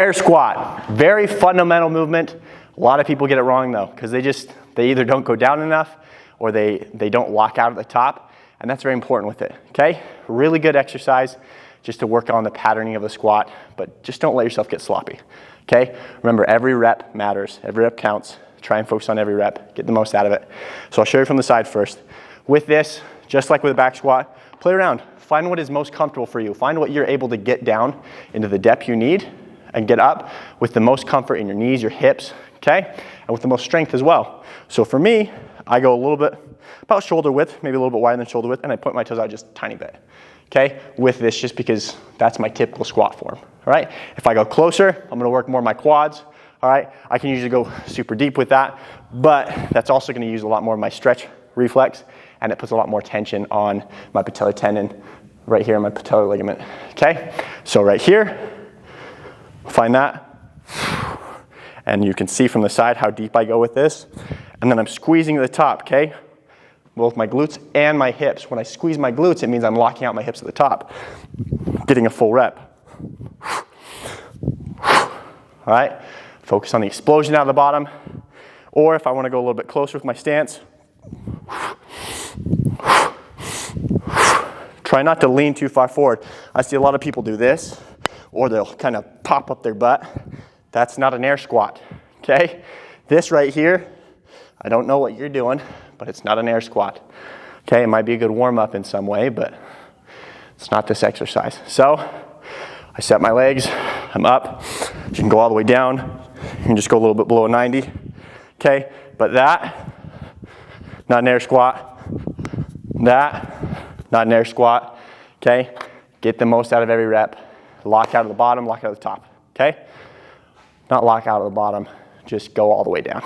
Air squat, very fundamental movement. A lot of people get it wrong though, because they either don't go down enough or they don't lock out at the top, and that's very important with it, okay? Really good exercise just to work on the patterning of the squat, but just don't let yourself get sloppy, okay? Remember, every rep matters, every rep counts. Try and focus on every rep, get the most out of it. So I'll show you from the side first. With this, just like with a back squat, play around. Find what is most comfortable for you. Find what you're able to get down into the depth you need and get up with the most comfort in your knees, your hips, okay? And with the most strength as well. So for me, I go a little bit, about shoulder width, maybe a little bit wider than shoulder width, and I point my toes out just a tiny bit, okay? With this, just because that's my typical squat form, all right? If I go closer, I'm gonna work more my quads, all right? I can usually go super deep with that, but that's also gonna use a lot more of my stretch reflex, and it puts a lot more tension on my patellar tendon right here in my patellar ligament, okay? So right here, find that, and you can see from the side how deep I go with this, and then I'm squeezing at the top, okay? Both my glutes and my hips. When I squeeze my glutes, it means I'm locking out my hips at the top, getting a full rep. All right, focus on the explosion out of the bottom, or if I want to go a little bit closer with my stance, try not to lean too far forward. I see a lot of people do this, or they'll kind of pop up their butt. That's not an air squat, okay? This right here, I don't know what you're doing, but it's not an air squat, okay? It might be a good warm-up in some way, but it's not this exercise. So I set my legs, I'm up. You can go all the way down. You can just go a little bit below a 90, okay? But that, not an air squat. That, not an air squat, okay? Get the most out of every rep. Lock out of the bottom, lock out of the top, okay? Not lock out of the bottom, just go all the way down.